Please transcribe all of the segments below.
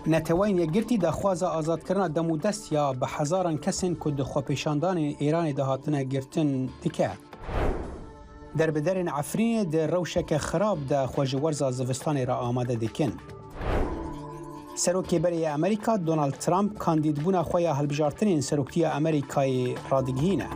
نتوین یگرتی دخواز آزاد کردن دمودست یا به هزاران کسین که دخواپیشاندان ایران دهاتنه گرتن دکه. در بدرین عفرین در روشک خراب در خوشورزا زوستان را آماده دکن. سروکی بری امریکا دونالد ترامپ کاندید بونا خویا هلبجارترین سروکی امریکای رادگهینه.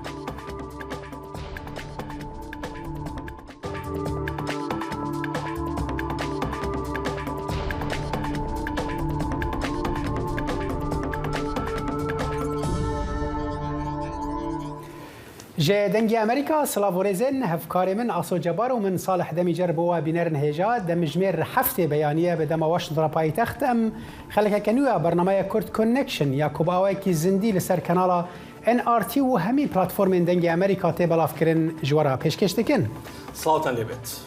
جدنگی امریکا سلاورزن هفکاری من آسو جبار و من صالح دمی جربوا بینرن هجا دمجمیر هفته بیانیه به دم واشنطن پایتخت ام خلک کنویا برنامه کرد کانکشن یا کوباوی کی زندی لسر کانالا NRT و همی پلتفرم دنگی امریکا تبلاف کرن جوارا پیشکش دکن. سلام لبت.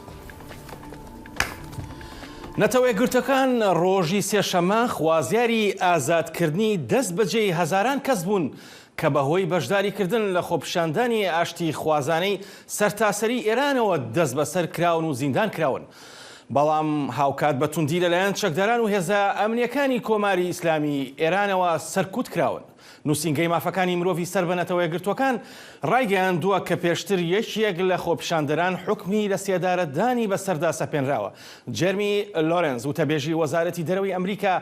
نەتەوەی گرتەکان ڕۆژی سێشەممە خوازیاری ئازادکردنی دەست بەجێی هەزاران کەس بوون کە بەهۆی بەشداریکردن لە خۆپیشاندانی ئاشتی خوازانەی سەرتاسەری ئێرانەوە دەست بەسەر کراون و زیندان کراون. بەڵام هاوکات بە توندی لەلایەن چەکداران و هێزە ئەمنیەکانی کۆماری ئیسلامی ئێرانەوە سەرکوت کراون. نووسینگەی مافەکانی مرۆڤی سەر بە نەتەوەی گرتوەکان ڕایگەیاندووە کە پێشتر یەکێک لە خۆپیشاندەران حکمی لە سێدارەدانی بەسەردا سەپێنراوە. جێرمی لۆرنز وتەبێژی وەزارەتی دەرەوەی ئەمریکا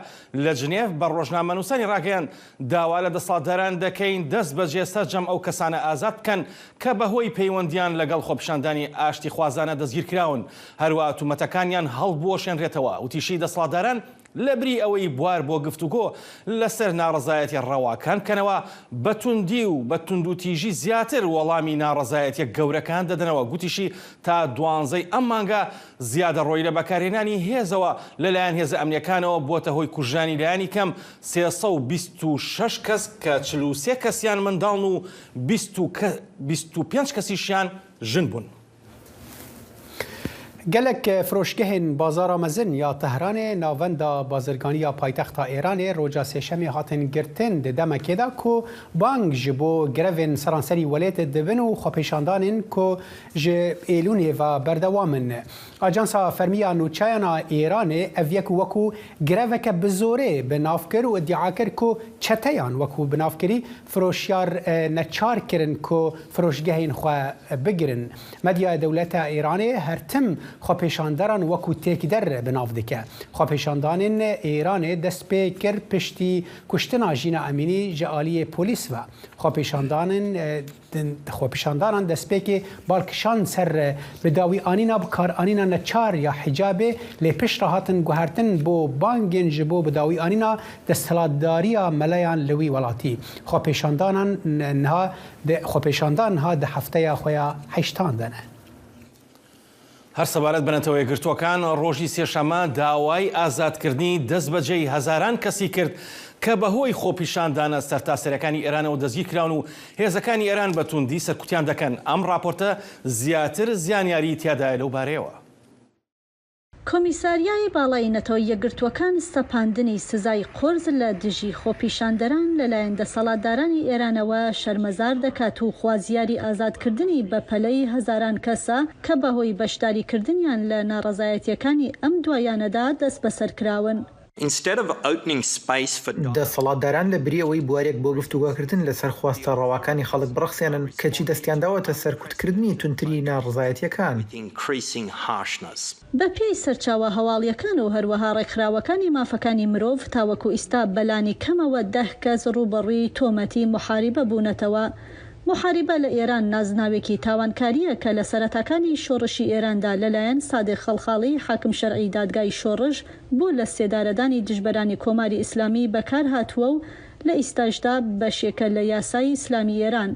لە جنێڤ بە ڕۆژنامەنووسانی ڕاگەیاند داوا لە دەسەڵاتداران دەکەین دەست بەجێ سەرجەم ئەو کەسانە ئازاد بکەن کە بەهۆی پەیوەندیان لەگەڵ خۆپیشاندانی ئاشتی خوازانە دەستگیرکراون. هەروە تومەتەکانیان هەڵبوەشێنرێتەوە و تیشی دەسەڵاتداران لەبری ئەوەی بوار بۆ گفتوگۆ لەسەر ناڕەزایەتی ڕەواکان بکەنەوە بەتوندی و بە توندوتیژی زیاتر وەڵامی ناڕەزایەتیە گەورەکان دەدەنەوە. گوتیشی تا 12 ئەم مانگە زیادە ڕۆی لە بەکارهێنانی هێزەوە لەلایەن هێزە ئەمنیەکانەوە بۆتە هۆی کوژانی لایەنی کەم 326 کەس کە 43 کەسیان منداڵن و 25 کەسیشیان ژن بوون. گلک فروشگهن بازار مزن یا تهران ناوندا بازرگانی یا پایتخت ایران روجا سێشەمی هاتن گرتن دمکه دا کو بانک جبو گرفن سرانسری ولایت دبن و خۆپیشاندانن کو ج ایلونه و بردوامن. آژانسا فرمیا نوچایانا ایران اویک وکو گرفک بزوره بنافکر و ادعاکر کو چتیان وکو بنافکری فروشیار نچار کرن کو فروشگهن خو بگرن. مدیا دولت ایران هرتم خۆپیشاندەران وەکو تێکدەر بناو دکە. خۆپیشاندانên ئێرانê dest pê kir piştî kuştina jîna Emînî ji aliyê polîs ve. Xۆپیشandanan destpêkê balkişan ser bi dawî anîna bikaranîna neçar ya hicabê lê pişt re hatin guhertin bo bangên ji bo bi dawî anîna desthilatdariya meleyan li wî welatî. Xۆpیشandan niha di hefteya xwe ya heştan dene. هەر سەبارەت بە نەتەوەی گرتوەکان ڕۆژی سێشەممە داوای ئازادکردنی دەست بەجێی هەزاران کەسی کرد کە بەهۆی خۆپیشاندانە سەرتاسەرەکانی ئێرانەوە دەستگیر کراون و هێزەکانی ئێران بە توندی سەرکوتیان دەکەن. ئەم راپۆرتە زیاتر زیانیاری تیادایە لەو بارەیەوە. کۆمیساریای باڵای نەتەوەی یەکگرتووەکان سەپاندنی سزای قۆرز لە دژی خۆپیشاندەران لەلایەن دەسەڵاتدارانی ئێرانەوە شەرمەزار دەکات و خوازیاری ئازادکردنی بە پەلەی هەزاران کەسە کە بەهۆی بەشداریکردنیان لە ناڕەزایەتیەکانی ئەم دوایانەدا دەست بەسەرکراون. دەسەڵاتداران لە بریەوەی بوارێک بۆ گفتوگۆکردن لەسەر خواستە ڕەواکانی خەڵک بڕخسێنن کەچی دەستیانداوەتە سەرکوتکردنی تونتری ناڕزایەتیەکان. بە پێی سەرچاوە هەواڵیەکان و هەروەها ڕێکخراوەکانی مافەکانی مرۆڤ تاوەکو ئیستا بەلانی کەمەوە 10 کەس ڕوبەڕووی تۆمەتی محاریبە بوونەتەوە. محاریبە لە ئێران نازناوێکی تاوانکاریە کە لە سەرەتاکانی شۆڕشی ئێراندا لەلایەن سادێق خەڵخاڵی حاکم شەرعی دادگای شۆڕش بوو لە سێدارەدانی دژبەرانی کۆماری ئیسلامی بەکار هاتووە و لە ئیستاشدا بەشێکە لە یاسای ئیسلامی ئێران.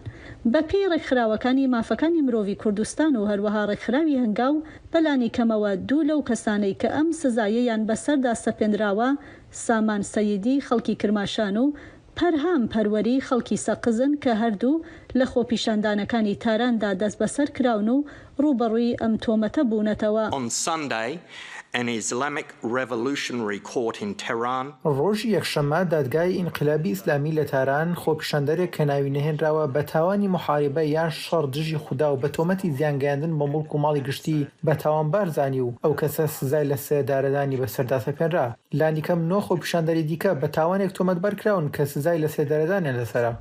بە پێی ڕێکخراوەکانی مافەکانی مرۆڤی کوردستان و هەروەها ڕێکخراوی هەنگاو بەلانی کەمەوە 2 لەو کەسانەی کە ئەم سزایەیان بەسەردا سەپێنراوە سامان سەیدی خەڵکی کرماشان و پەرهام پەروەری خەڵکی سەقزن کە هەردوو لە خۆپیشاندانەکانی تاراندا دەست بەسەر کراون و ڕوبەڕووی ئەم تۆمەتە بوونەتەوە. an Islamic Revolutionary Court in Tehran. ڕۆژی یەکشەممە دادگای ئینقلابی ئیسلامی لە تاران خۆپیشاندەرێک کە ناوی نەهێنراوە بە تاوانی محاربە یان شەڕ دژی خودا و بە تۆمەتی زیانگەیاندن بە مڵک و ماڵی گشتی بە تاوانبار زانی و ئەو کەسە سزای لە سێدارەدانی بەسەردا سەپێنرا. لانی کەم 9 خۆپیشاندەری دیکە بە تاوانێک تۆمەتبارکراون کە سزای لە سێدارەدانیان لەسەرە.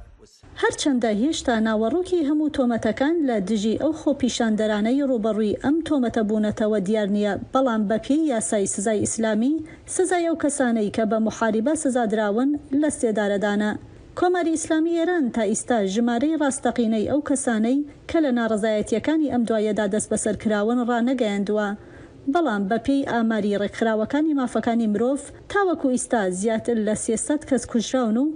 هەرچەندە هێشتا ناوەڕووکی هەموو تۆمەتەکان لە دژی ئەو خۆپیشاندەرانەی ڕوبەڕووی ئەم تۆمەتە بوونەتەوە دیار نییە، بەڵام بەپێی یاسای سزای ئیسلامی سزای ئەو کەسانەی کە بە محاربە سزادراون لە سێدارەدانە. کۆماری ئیسلامی ئێران تا ئیستا ژمارەی ڕاستەقینەی ئەو کەسانەی کە لە ناڕزایەتیەکانی ئەم دوایەدا دەست بەسەرکراون ڕانەگەیاندووە، بەڵام بەپێی ئاماری ڕێکخراوەکانی مافەکانی مرۆڤ تاوەکو ئیستا زیاتر لە 300 کەس کوژراون و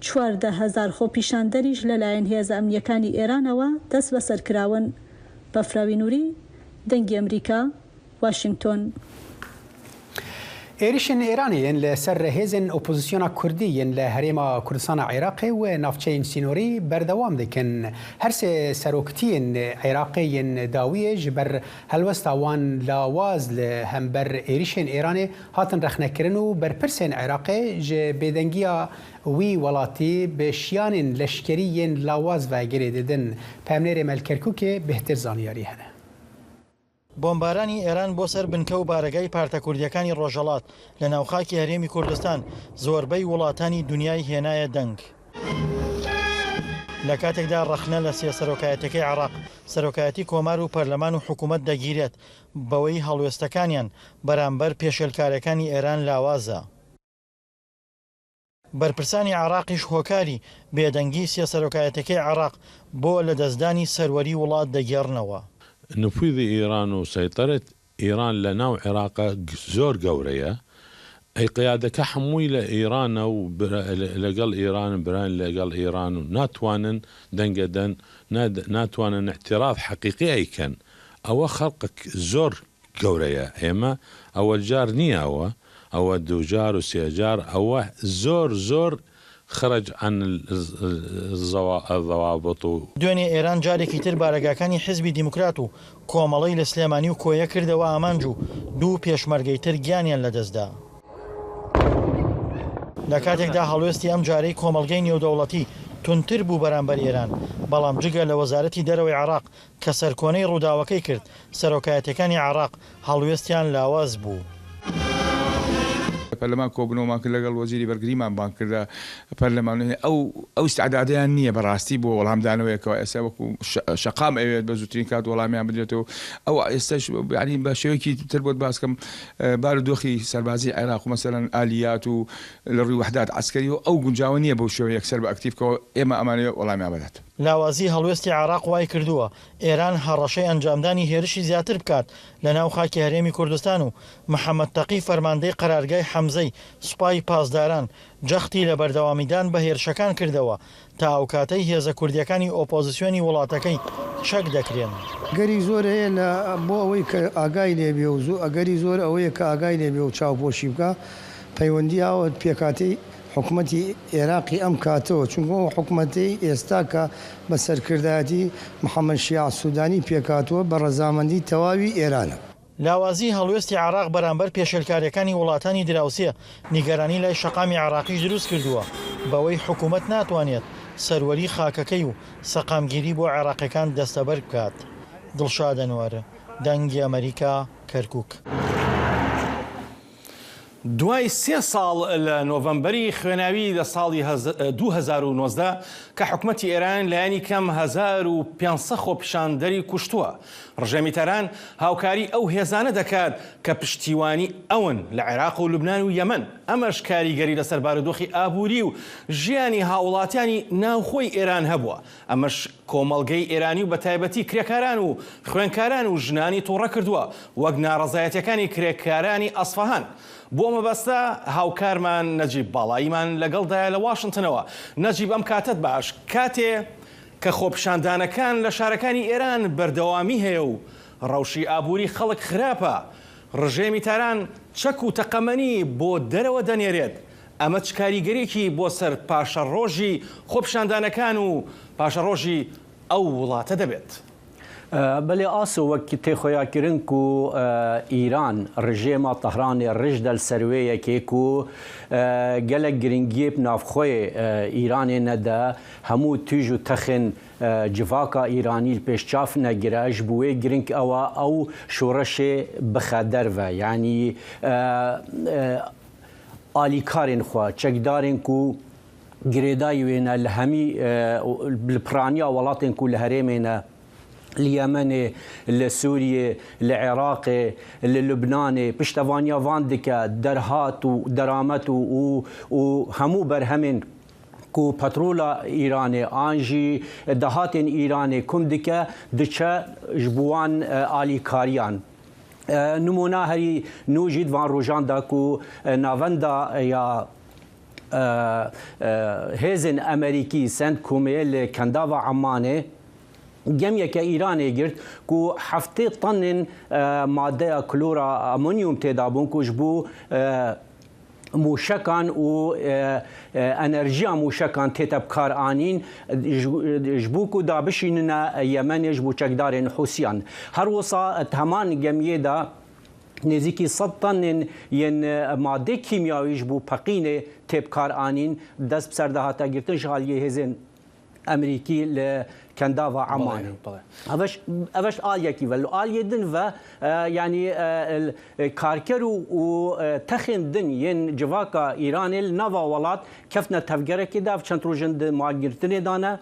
14,000 خۆپیشاندەریش لەلایەن هێزە ئەمنیەکانی ئێرانەوە دەست بەسەرکراون. بەفراوی نووری، دەنگی ئەمریکا، واشنگتۆن. ێریشن ئێرانیان لەسەر هێزن ئۆپۆزیسیۆنا کوردیین لە هەرێما کوردستانە عێراقی و ناوچەین سینۆری بەردەوام دەکەن. هەرسێ سەرۆکتیین عێراقیین داویە ji ber helwesta wan lawaz li hember êrişên Îranê hatin rexnekirin û berpirsên Iraqê ji bêdengiya wî welatî bi şiyanên leşkerî yên lawaz vegerê didin. Pemnêrê Melkerkûkê bêhtir zaniyarî hene. بۆمبارانی ئێران بۆ سەر بنکە و بارگای پارتە کوردیەکانی ڕۆژهەڵات لە ناوخاکی هەرێمی کوردستان زۆربەی وڵاتانی دنیای هێنایە دەنگ. لە کاتێکدا ڕەخنە لە سێ سەرۆکایەتەکەی عێراق سەرۆکایەتی کۆمار و پەرلەمان و حکوومەت دەگیرێت بەوەی هەڵوێستەکانیان بەرامبەر پێشێلکارەکانی ئێران لاوازە. بەرپرسانی عێراقیش هۆکاری بێدەنگی سێ سەرۆکایەتەکەی عێراق بۆ لە دەستدانی سەروەری وڵات دەگێڕنەوە. نفوذ إيران وسيطرة إيران لناو عراق زور قورية أي قيادة كحموي لإيران ولقل إيران بران لقل إيران ناتوانن دنقدن ناتوانن اعتراف حقيقي أي كان أو خلقك زور قورية إما أو الجار نية أو الدوجار وسيجار أو زور خرج عن الضوابط. دوێنێ ئێران جارێکی تر بارگاکانی حزبی دیموکرات و کۆمەڵی لە سلێمانی و کۆیە کردەوە ئامانج و 2 پێشمەرگەی تر گیانیان لەدەستدا. لە کاتێکدا هەڵوێستی ئەم جارەی کۆمەڵگەی نێودەوڵەتی تونتر بوو بەرامبەر ئێران، بەڵام جگە لە وەزارەتی دەرەوەی عێراق کە سەرکۆنەی ڕووداوەکەی کرد سەرۆکایەتەکانی عێراق هەڵوێستیان لاواز بوو. پەرلەمان کۆبنەوەمان کرد لەگەڵ وەزیری بەرگریمان بان کردە پەرلەمان ئەو استعدادیان نییە بەڕاستی بۆ وەڵامدانەوەیەکەوە ئێستا وەکو شەقام ئەوێت بە زووترین کات وەڵامیان بدرێتەوە. ئەو ئێستاش ینی بە شێوەیەکی تر بۆت باسکەم بارودۆخی سەربازی عێراق و مەسەلەن ئالیات و لە ڕووی وەحدات عەسکەری و ئەو گونجاوە نییە بەو شێوەیە یەکسەر بە ئەکتیڤکەوە ئێمە ئەمانەیە وەڵامیان بدات. لاوازی هەڵوێستی عێراق وای کردووە ئێران هەڕەشەی ئەنجامدانی هێرشی زیاتر بکات لە ناو خاکی هەرێمی کوردستان و محەممەد تەقی فەرماندەی قەرارگای حەمزەی سوپای پاسداران جەختی لە بەردەوامیدان بە هێرشەکان کردەوە تا ئەو کاتەی هێزە کوردیەکانی ئۆپۆزیسیۆنی وڵاتەکەی چەک دەکرێن. گەری زۆر هەیە لە بۆ ئەوەی کە ئاگای لێبێ و زوو ئەگەری زۆر ئەوەیە کە ئاگای لێبێ و چاوپۆشی بکە پەیوەندی ئەوە پێکاتی حکوومەتی عێراقی ئەم کاتەوە چونکە حکوومەتی ئێستا کە بە سەرکردایەتی محەممەد شیع سوودانی پێکاتوە بە ڕەزامەندی تەواوی ئێرانە. لاوازی هەڵوێستی عێراق بەرامبەر پێشێلکاریەکانی وڵاتانی دراوسێ نیگەرانی لای شەقامی عێراقیش دروست کردووە بەوەی حکوومەت ناتوانێت سەروەری خاکەکەی و سەقامگیری بۆ عێراقیەکان دەستەبەر بکات. دڵشاد ئەنوارە، دەنگی ئەمریکا، کەرکووک. دوای 3 ساڵ لە نۆڤەمبەری خوێناوی لە ساڵی 2019 کە حکوومەتی ئێران لایەنی کەم 1500 خۆپیشاندەری کوشتووە، ڕژێمی تەران هاوکاری ئەو هێزانە دەکات کە پشتیوانی ئەون لە عێراق و لوبنان و یەمەن. ئەمەش کاریگەری لەسەر بارودۆخی ئابووری و ژیانی هاوڵاتیانی ناوخۆی ئێران هەبووە. ئەمەش کۆمەڵگەی ئێرانی و بەتایبەتی کرێکاران و خوێنکاران و ژنانی تووڕە کردووە وەک ناڕەزایەتەکانی کرێکارانی ئەسفەهان. بۆ مەبەستە هاوکارمان نەجیب باڵاییمان لەگەڵدایە لە واشنگتنەوە. نەجیب ئەم کاتت باش کاتێ کە خۆپیشاندانەکان لە شارەکانی ئێران بەردەوامی هەیە و ڕەوشی ئابووری خەڵک خراپە، ڕژێمی تاران چەک و تەقەمەنی بۆ دەرەوە دەنێرێت. ئەمە چ کاریگەرێکی بۆ سەر پاشەڕۆژی خۆپیشاندانەکان و پاشەڕۆژی ئەو وڵاتە دەبێت؟ بله آسو وقتی تخویا کرن کو ایران رژیم طهران رجدل سرویه که کو گلک گرینگیب نافخوی ایران نده همو تیجو تخن جواکا ایرانی پیشچاف نگرش بوی گرینگ او شورش بخدر و یعنی آلیکارن خوا چکدارن کو گریدای وینا لهمی بالبرانیا ولاتن کو لهرمنا اليمن لسوريا لعراق للبنان بشتوانيا فاندكا درهات ودرامات وهمو برهمن کو پترولا ایرانی آنجی دهاتن ایرانی کندکه دچه جبوان آلیکاریان نمونه هری نوجید وان روجان دا کو ناوندا یا هزن امریکی سنت کومیل کنداوا عمانه جميع كإيران جرت كو حفتي طن مادة كلورا أمونيوم تدابون كوجبو موشكان و انرژیا موشکان تتبکار آنین جبوکو دا بشیننا یمن جبو چکدارن حوسیان هر وصا تهمان جمعیه دا نزیکی 100 طن ین ماده کیمیایی جبو پقین تبکار آنین دست بسرده هاتا گرتن شغالیه هزین امریکی لكندافا عمان أفش آلية كي ولو آلية دن و يعني كاركرو وتخن دن ين جواكا إيران النافا ولات كفنا تفجر كده في چند روجند ماجرتني دانا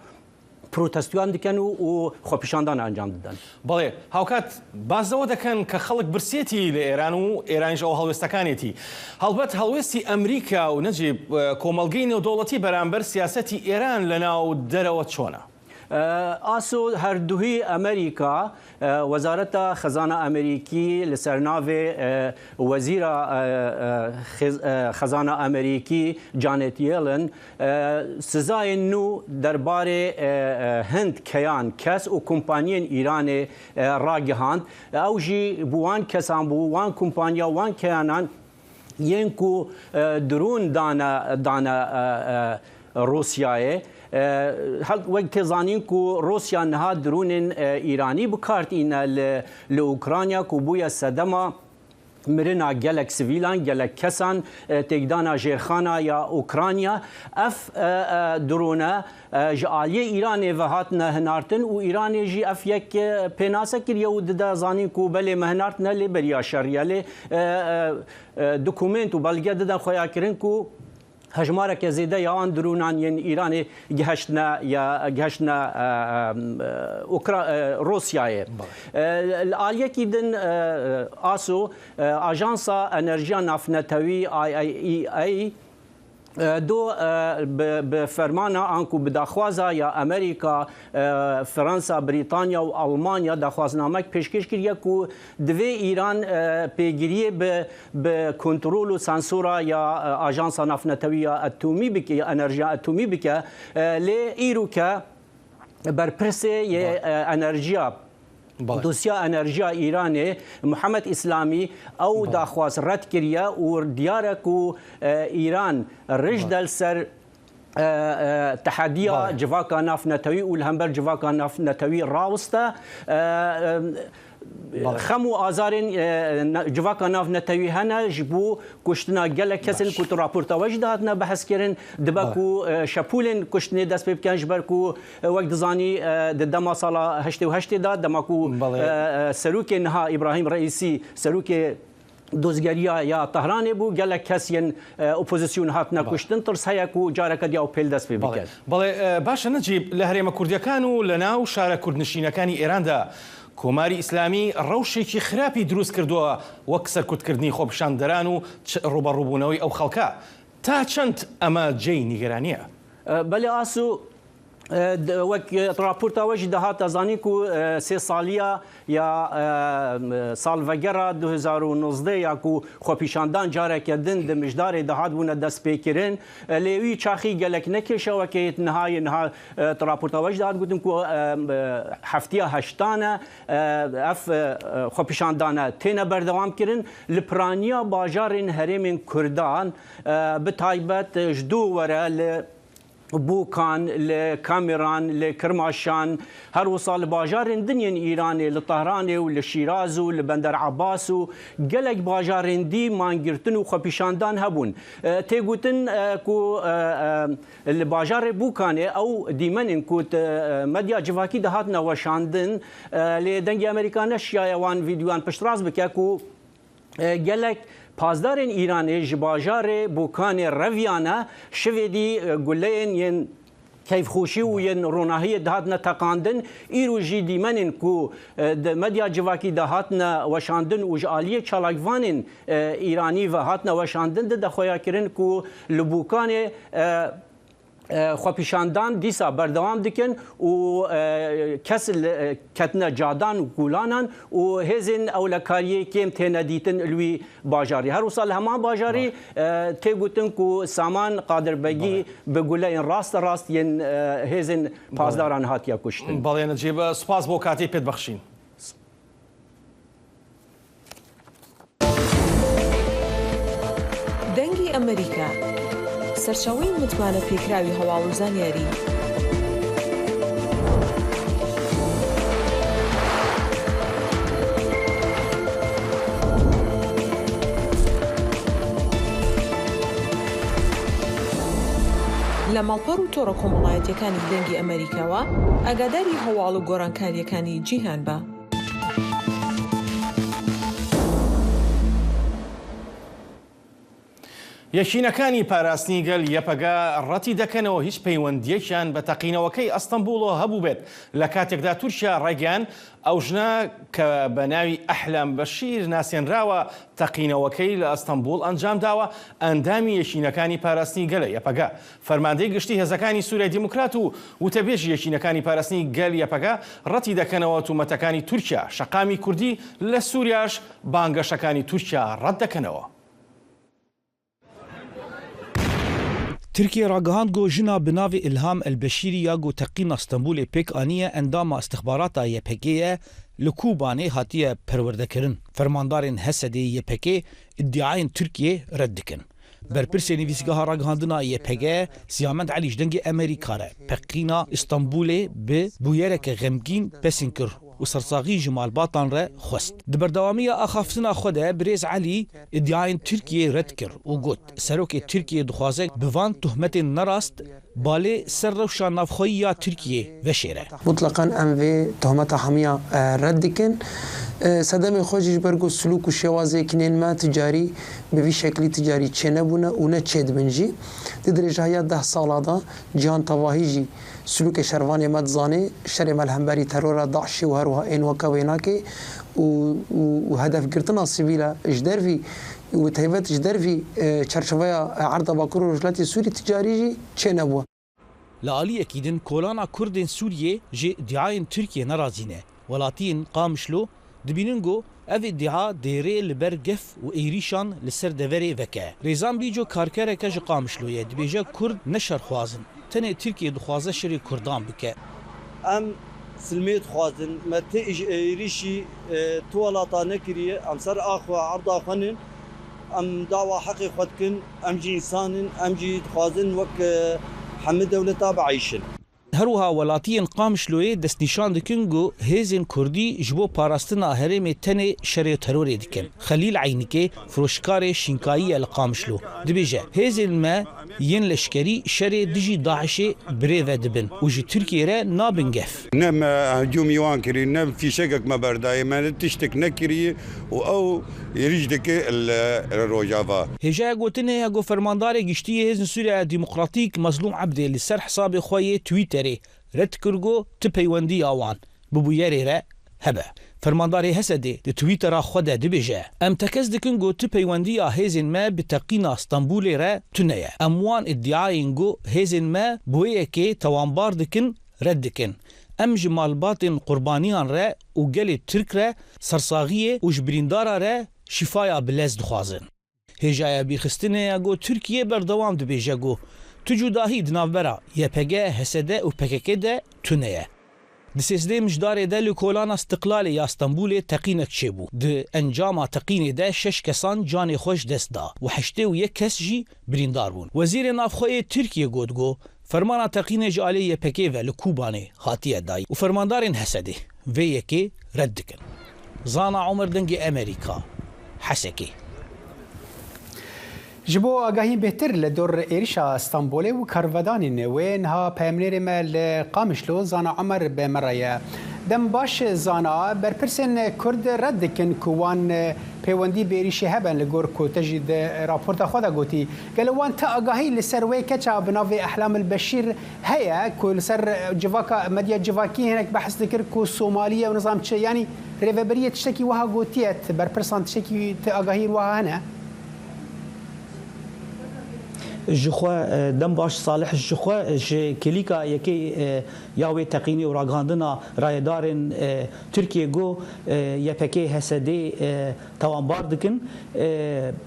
پروتستوان دکن و خوپیشاندان انجام دادن. بله، هاوکات بازدوا دکن که خلق برسیتی لإيران و إيرانش أو هلوستکانیتی. هلبت هلوستی أمریکا و نجیب کومالگین و دولتی برانبر سیاستی إيران لنا و دروت شونه. آسو هر دوهی امریکا وزارت خزانه امریکی لسرناوی وزیر خزانه امریکی جانت یلن سزای نو درباره هند کیان کس و کمپانیان ایران راگهاند او جی بوان کسان بوان کمپانیا وان کیانان ینکو درون دانا روسیای هل وقت زانين كو روسيا نها درون إيراني بكارت إن لأوكرانيا كوبويا سدما مرنا جلك سيفيلان جلك كسان تقدانا جيرخانا يا أوكرانيا اف درونا جاليه إيراني وهاتنا هنارتن وإيران يجي اف يك بيناسا كريو دا زانين كو بلي مهنارتنا لبريا شريا لي دوكومنت وبلغا دا خويا كرنكو هجمارة كزيدة يان درونان ين إيران جهشنا يا جهشنا روسيا الآلية كيدن آسو أجانسا أنرجيا نافنتوي اي دو بفرمانا انكو بداخوازا يا امريكا فرنسا بريطانيا والمانيا داخوازنامك پیشکش کریه کو دوی ایران پیگیری بکنترول و سانسورا یا اجانس نافنتوی اتمی بک انرژی اتمی بک لی ایروکا برپرسه انرژیا دوسیا انرژیا ایرانی محمد اسلامی او داخواز رد کریه و دیارکو ایران رجدل سر تحديا جواكا ناف نتوي والهمبر جواكا ناف نتوي راوستا خمو آزارين جواكا ناف نتوي هنا جبو كشتنا جل كسن كنت رابورتا وجداتنا بحث كرن دبكو شابولين كشتني داس بيبكان جبركو وقت زاني دما صلا هشتي وهشتي دا دماكو سلوك نها إبراهيم رئيسي سلوك دوزگریا یا طهران بو گله کسین اپوزیسیون هاتنا کشتن ترس هيا کو جارك دياو بيل داس بيبكن بله باش نجيب لهريما كرديكان و لناو شارع كردنشينكاني ايران دا كوماري اسلامي روشيكي خراپي دروس كردوا وكسر كردكردني خوب شاندرانو روبا روبونوي او خلكا تا چند اما جي نيغرانيه بله آسو وك رابورتا وجد هات زانيكو سي ساليا يا سال وگرا 2019 ياكو خوپیشاندان جارك دن د مجدار دهات بونه دس پیکرن لوي چاخي گلك نکشه وكيت نها رابورتا وجد هات گوتم کو هفتيا هشتانه اف خوپیشاندان تنه بردوام کرن لپرانيا باجارن هرمن كردان بتايبت جدو ورا بوكان لكاميران لكرماشان هر وصل باجارين دنيا إيراني لطهران وللشيراز ولبندر عباس وقلق باجارين دي مانجرتن وخبيشاندان هبون تيقوتن كو الباجار بوكاني أو ديمن كوت مديا جفاكي دهاتنا وشاندن لدنجي أمريكان الشياوان فيديوان پشتراز بكاكو قلق پازدارên İranê ji bajarê Bûkanê Revyanê şivedî guleyên yên keyfxweşî û yên ronahiyê dihatine teqandin îro jî dîmenên ku di medya civakî de hatine weşandin û ji aliyê çalakvanên İranî ve hatine weşandin di dexweya kirin ku li Bûkanê خواپیشاندان دیسا بردوام دکن و کس کتنه جادان و گولانان و هزین اولکاریه کم تینا دیتن الوی باجاری هر وصال همان باجاری تیگوتن کو سامان قادر بگی بگوله این راست ین هزین پازداران هاتیا کشتن بالا نجیب سپاس بو کاتی پید بخشین دەنگی ئەمریکا سەرچاوەی متمانە پێکراوی هەواڵ و زانیاری لە ماڵپەڕ و تۆڕە کۆمەڵایەتیەکانی دەنگی ئەمریکاوە ئاگاداری هەواڵ و گۆڕانکاریەکانی جیهان بە. یەکینەکانی پاراستنی گەل یەپەگا ڕەتی دەکەنەوە هیچ پەیوەندیەکیان بە تەقینەوەکەی ئەستەمبوڵەوە هەبوو بێت لە کاتێکدا تورکیا ڕێگەیان ئەو ژنە کە بە ناوی ئەحلام بەشیر ناسێنراوە تەقینەوەکەی لە ئەستەمبوڵ ئەنجام داوە ئەندامی یەکینەکانی پاراستنی گەلە یەپەگا فەرماندەی گشتی هێزەکانی سووریا دیموکرات و وتەبێژی یەکینەکانی پاراستنی گەل یەپەگا ڕەتی دەکەنەوە تومەتەکانی تورکیا شەقامی کوردی لە سووریاش بانگەشەکانی تورکیا ڕەت دەکەنەوە. ترکیه راگهاند گو جنا بناوی الهام البشیری یا گو تقین استنبول پیک آنیه اندام استخبارات یپکیه لکوبانه هاتیه پرورده کرن. فرماندارین حسدی یپکی ادعاین ترکیه رد کن. برپرسی نویسگاه راگهاندنا یپگه سیامند علیش دنگ امریکاره پقینا استنبول به بویرک غمگین پسین کر و سرساغی جمال باطان را خواست. دبردوامی آخافتنا خوده بریز علی ادعاین ترکیه رد کر و گوت سروک ترکیه دخوازه بوان تهمت نراست بالی سر روشان نافخوی یا ترکیه وشیره. مطلقا ام وی تهمت حمیه رد کن. صدام خوشش برگو سلوک و شوازه کنین ما تجاری به وی شکلی تجاری چه نبونه و نه چه دبنجی دی درجه های 10 ساله دا جهان تواهیجی سلوک شروان مدزانه شر ملهمبری ترور داعشی و هروها این وکویناکی و هدف گرتنا سیویلا اجدروی و تهیوت اجدروی چرچوه عرض باکر و رجلات سوری تجاری چه نبوه. لعالی اکیدن کولانا کردین سوریه جه ادعاین ترکیه نرازینه ولاتین قامشلو دبیننگو اف ادعا دیره لبر گف و ایریشان لسر دوری وکه. ریزان بیجو کارکره که جه قامشلویه دبیجه کرد نشر خوازن. تنه ترکیه دخوازه شری کردان بکه. ام سلمیت خوازن مته ایریشی توالاتا نکریه ام سر آخوا عرض آخوانن ام دعوة حقی خود کن ام جی انسانن ام جی خوازن وک حمد دولتا بعیشن. هروها ولاتین قامشلوی دست نشان دکن گو هیزن کردی جبو پاراستنا هرم تنه شر ترور دکن. خلیل عینیکه فروشکار شینکایی القامشلو دبیجه هیزن ما ین لشکری شر دجی داعش بری و دبن و جی ترکیه را نابنگف. نم هجوم یوان کری نم فی شکک مبردای من تشتک نکری و او یریجدک الروجاوا. هجا گوتنه گو فرماندار گشتی هیزن سوریا دموکراتیک مظلوم عبد لسر حساب خوی توییتر رد کرگو تپیوندی آوان ببویری را هبه. فرمانداری حسدی دی توییتر خود دبیجه ام تکز دکنگو تپیوندی هیزن ما بتقین استنبول را تنیه. اموان ادعاین گو هیزن ما بویه که توانبار دکن رد دکن. ام جمالباتن قربانیان را و گل ترک را سرساغیه و جبریندارا را شفایا بلز دخوازن. هجای بیخستنه گو ترکیه بردوام دبیجه گو تجوداهی دنابرا یپگه حسده و پککه ده تونیه. دسیزده مجداره ده لکولان استقلال یا استنبول تقینک چه بو. ده انجام تقین ده 6 کسان جان خوش دست دا و 81 کس جی بریندار بون. وزیر نافخوی ترکیه گود گو فرمانا تقینه جالی پکی و لکوبانه هاتیه دای و فرماندارین حسده و یکی رد کن. زانا عمر دنگ امریکا حسکی. جبو آگاهی بهتر لدور ایریشا استانبول و کارودانی نوین ها پیامنیر مل قامشلو زانا عمر به مرایه دم باش زانا برپرسن کرد رد کن کوان پیوندی بیریشی هبن لگور کو تجید راپورت خدا گوتی قال وان تا آگاهی لسر وی کچا بناوی احلام البشیر هيا كل سر جواكا مديا جواكي هناك بحث ذكر كو صوماليه ونظام تشي يعني ريفابريه تشتكي وها غوتيت بربرسان تشتكي آگاهي وها هنا جخوا دم باش صالح جخوا كليكا يكي ياوي تقيني وراغاندنا رايدارن تركيا جو يبكي هسدي توان باردكن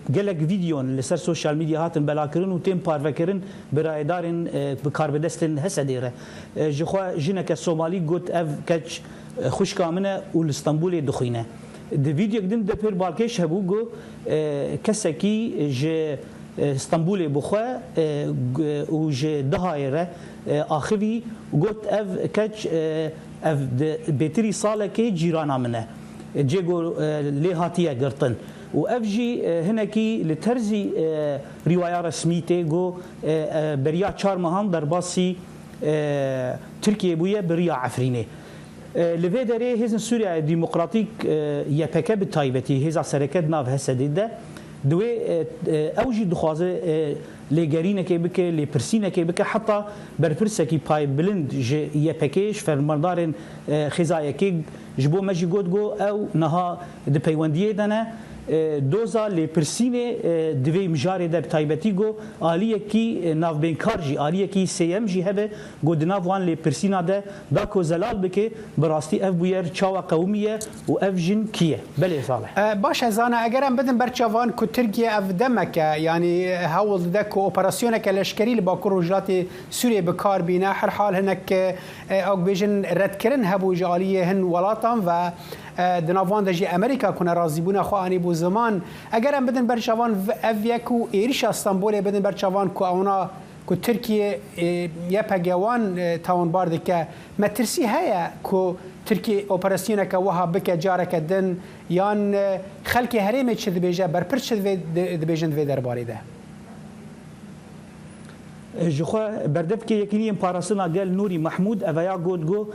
جلك فيديو لسر سوشيال ميديا هاتن بلاكرن وتم بارفكرن برايدارن بكاربدستن هسدي جخوا جنك الصومالي قلت اف كاتش خوش كامنه والاسطنبول دخينه دي فيديو قدم ده بير بالكيش هبوغو كسكي ج اسطنبول بخوا وج دهايره اخوي قلت اف كاتش اف بيتري صاله كي جيرانا منه جيجو لهاتيه قرطن وافجي هناكي لترزي روايه رسميته جو بريا چار مهان در باسی تركيا بويا بريا عفرينه لفيدري هزن سوريا ديمقراطيك يبكى بالتايبتي هزا سركت ناف هسديده دوي اوجي دخوازه لجرينه كي بك لبرسينه كي بك حتى برفرسه كي باي بلند يبكيش فرمردارن خزايه كي جبو ماجي جودغو او نها د بيونديه دنا دوزا لبرسينه دوي مجاري د تايبتيغو اليه كي ناف بين كارجي اليه كي سي ام جي هبه غودناف وان لبرسينا ده داكو زلال بك براستي اف بوير تشاوا قوميه وافجن كيه بلي صالح باش زانا اگرم بدن برچوان کو تركيا اف دمك يعني هاول دك اوبراسيونك الاشكري لباكور وجلات سوريا بكار بينا هر حال هناك او بيجن رد كرن هبو جاليه هن ولاتان و دناوان دجی امریکا کنه راضی بونه خو انی بو زمان اگر هم بدن برچوان اویکو ایریش استانبول بدن برچوان کو اونا کو ترکیه یا پگوان تاون بارد که مترسی هيا کو ترکیه اپراسیون که وها بک جارک دن یان خلک هریم چه دبیجه برپرچ دبیجن و درباره ده جخوا بردف كي يكني باراسنا قال نوري محمود افيا جودغو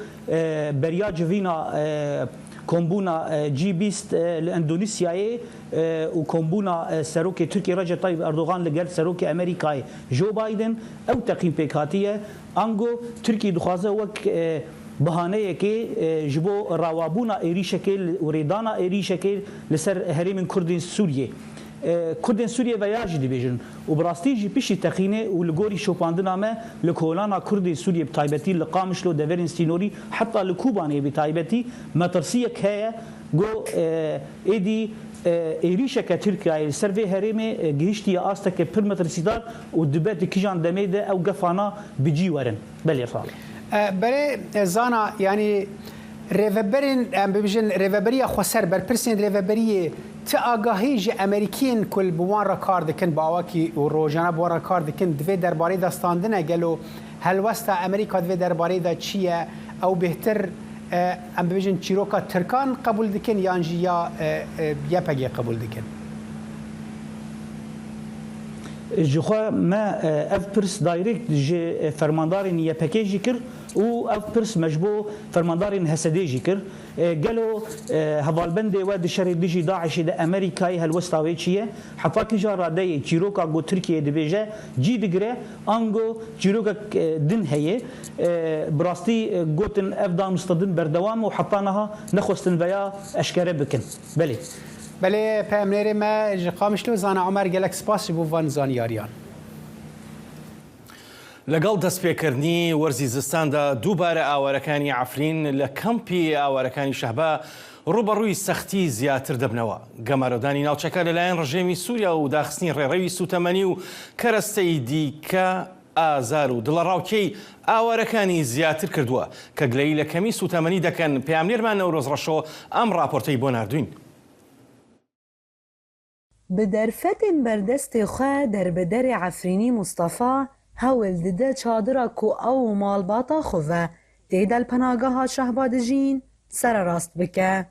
بريا جفينا كومبونا جي بيست الاندونيسياي وكومبونا سروكي تركيا رجب طيب اردوغان لقال سروكي امريكاي جو بايدن او تقييم بيكاتيه انغو تركي دخوازه وك بهانه كي جبو راوابونا ايريشكل وريدانا ايريشكل لسر هرم كردين سوريا كردن سوريا وياج ديفيجن وبراستي جي بيشي تقينه والغوري شوباندنا ما لكولانا كردي سوريا بتايبتي لقامشلو ديفرين ستينوري حتى لكوباني بتايبتي مترسيك هي جو ايدي ايريشا كتركيا سيرفي هرمي جهشتي استك بيرمترسيدار ودبت كيجان دميده او قفانا بيجي ورن بلي صالح بري زانا يعني ريفابرين بيجن ريفابريا خسر بربرسين ريفابريه تآگاهی ج امریکین کل بوان را کار دکن باواکی و روزانه بوان را کار دکن دوی درباره داستاندنه گلو هلوستا امریکا دوی درباره دا چیه او بهتر ام ببیجن چیروکا ترکان قبول دکن یانجی یا پگی قبول دکن جخوا ما اف برس دايركت جي فرماندارين يا باكيجي كر و اف برس مجبو فرماندارين هسديجي كر قالوا هبالبندي واد شري ديجي داعش دا امريكاي هالوستاويتشيه حتى كجارا داي تشيروكا جو تركيا دبيجا جي دغري انغو تشيروكا دن هي براستي جوتن افدان مستدن بردوام وحطانها نخستن بيا اشكره بكن بلي بله پیامنیر ما قامشلو زانا عمر گلک سپاس بو وان زانیاریان لەگەڵ دەستپێکردنی وەرزی زستاندا دووبارە ئاوارەکانی عفرین لە کەمپی ئاوارەکانی شەهبا ڕوبەڕووی سەختی زیاتر دەبنەوە. گەمارۆدانی ناوچەکە لەلایەن ڕژێمی سووریا و داخستنی ڕێڕەوی سوتەمەنی و کەرەستەی دیکە ئازار و دڵەڕاوکەی ئاوارەکانی زیاتر کردووە کە گلەی لە کەمی سوتەمەنی دەکەن. پێامنێرمان نەورۆز ڕەشۆ ئەم راپۆرتەی بۆ ناردوین. بدرفة بردست خا دربدر عفريني مصطفى هول دده چادره کو او مالباتا خوه تیدل پناگاه شهبا دجین سر راست بکه.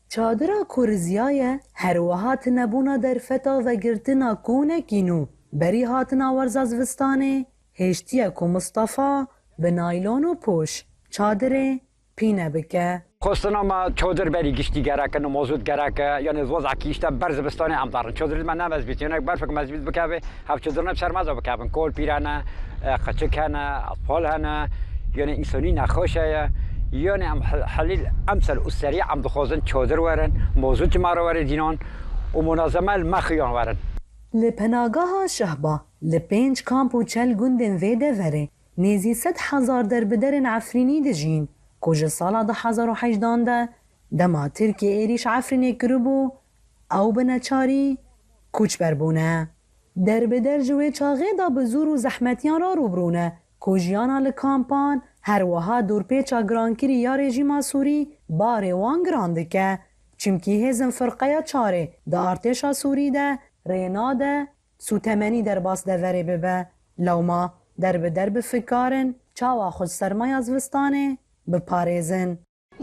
چادره کو رزیایه هر وهات نبونا در فتا و گرتنا کونه کینو بری هاتنا ورزاز وستانه هشتیه کو مصطفى به نایلون و پوش چادره پینه بکه. خواستنا ما چادر بری گشتی گرکه نمازود گرکه یعنی وضع کیشته برز بستانه هم دارن چادر من نماز بیت یعنی برفک مزبیت بکه هف چادر نم سر مزا بکه کول پیرانه خچک هنه اطفال هنه یعنی انسانی نخوشه یعنی حلیل امثل اسریع هم دخوازن چادر ورن موضوع ما ور دینان و منظمه المخیان ورن. لپناگاه شهبا لپنج کامپ و چل گندن ویده وره نیزی 100,000 دربدرن عفرینی دجین کج سالا 2018 ده دما ترکی ایریش عفرینی کربو او بنچاری کوچ بربونه دربدر جوی چاغه دا بزور و زحمتیان را روبرونه کجیانا لکامپان هر وها دورپیچا گرانکری یا رژیما سوری باره وان گرانده که چمکی هزن فرقه چاره دا ارتشا سوری ده رینا ده سوتمنی در باس ده وره ببه لوما درب فکارن چاوا خود سرمای از وستانه بپارێزن.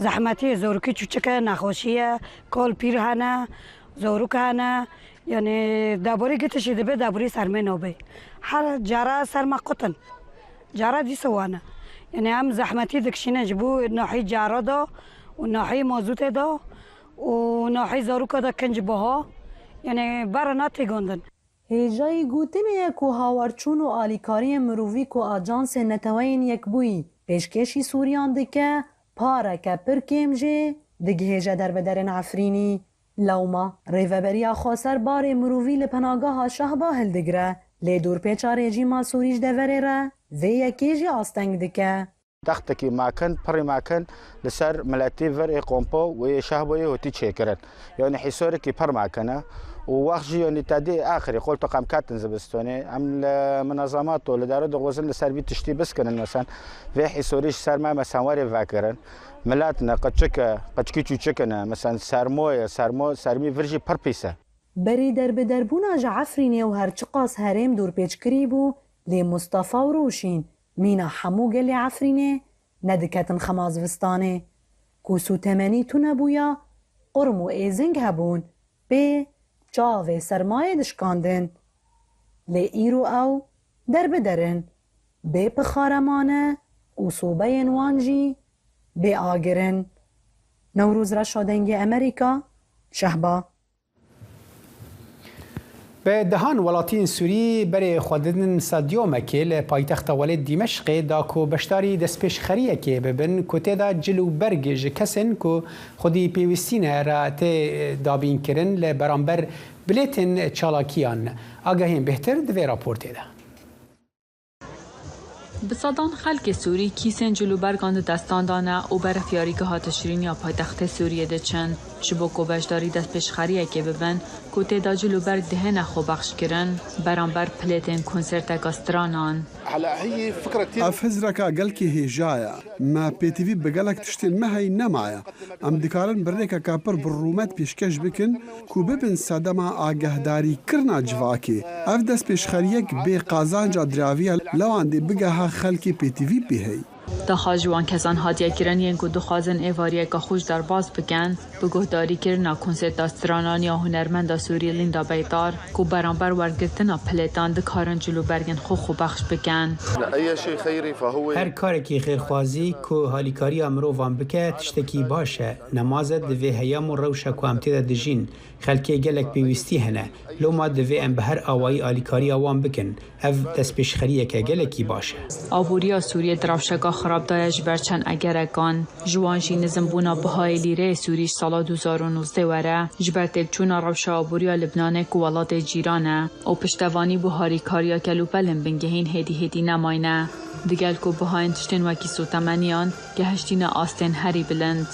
زەحمەتی زۆرکی چوچەکە نەخۆشیە کۆل پیر هەنە زۆرک هەنە یعنی دابۆری گتشی دەبێت دابووری سەرمێنەوە بێ هەر جارە سەرمە قوتن جارە دیسەوانە یعنی ئەم زەحمەتی دەکشینە ji بوو ناحی جارەدا و ناحی مۆزوتێدا و ناحی زۆرکەدا کنج بەها یعنی بەرە ناتێگۆندن. هێژایی گوتنەیە کو هاوارچوون و ئالیکاریە مرۆڤی کو ئاجانسێ نەتەوەین یەکبووی پێشکێشی سووریان دکە پارەکە پر کێمژێ دگهێژە دەربەدەرن عفرینی لەوما ڕێڤەبەریە خۆسەر بارێ مرۆڤی لە پەناگەها شەهبا هەلدەگرە لێ دوورپێچا رێژیما سووریش دەڤەرێرە vê yekê asteng dike. Textekî makin, pirê makin li ser miletê verê kompo wê şehboyê hotî çêkirin. Yani hîsorekî pir makin e û wext jî yanî tedê axirê qol to qemketin zibistonê em li minezamat û li derê dixwazin li ser vî tiştî biskinin mesela vê hîsorî ji ser me mesela werê vekirin. Milet ne qeçikî çûçikin e mesela sermî vir jî pir pîs e. Berî derbederbûna ji Efrînê û her çi qas herêm dûrpêçkirî bû lê Mustafa û Rûşîn mîna hemû gelê Efrînê nediketin xema zivistanê. Ku sûtemenî tune bûya qurm û êzing hebûn bê çavê sermayê dişkandin. Lê îro ew derbederin bê pixaremane û sobeyên wan jî bê agirin. Newrûz reşa dengê Amerîka şehba. به دهان ولاتین سوری برای خوددن سادیومکی ل پایتخت ولید دمشق دا کو بشتاری دسپیش خریه که ببن کوته دا جلو برگ کسن کو خودی پیوستینه را ته دابین کرن ل برانبر بلیتن چالاکیان آگاهین بهتر دوی راپورته ده. بسادان خلک سوری کیسن جلو برگان دستان دانه و برفیاری که هاتشرین یا پایتخت سوریه ده چند شبو کو بشداری دست پیشخریه که ببن کوته دا جلو برگ ده نخو بخش کرن برانبر پلیتن کنسرت گاسترانان. افهزرکا گلکی هیجایا ما پی تی وی بگلک تشتین مهی نمایا ام دکارن برریکا کاپر برومت پیشکش بکن کو ببن سادما آگهداری کرنا جواکی اف دست پیشخریک بی قازانجا دراویا لوان دی بگه خلکی پی تی وی بیهی. داخل جوان کسان هادیه کرن ین کو دخوازن ایواریه که خوش در باز بکن بگهداری کرنا کنسرت داسترانان یا هنرمند سوری لیندا بیدار کو برانبر ورگرتنا پلیتان دکارن جلو برگن خو بخش بکن. هر کاری که خیرخوازی کو حالیکاری امرو وان بکه تشتکی باشه نمازت دوی هیام و روشه کو امتیده دجین خلکی گلک بیوستی هنه لو ما دوی ام به هر آوایی حالیکاری آوان بکن اف دست پیشخریه که گلکی باشه. آبوریا سوریه دراوشگاه خراب دایج برچن اگرگان جوانجی نظم بونا بهای لیره سوریش سال 2019 وره جبرتل چونا روش آبوریا لبنان کو ولات جیرانه او پشتوانی بوهاری کاریا کلوپلن بنگهین هدی نماینه دیگل کو بهاین تشتن وکی سوتمانیان گهشتین آستن هری بلند.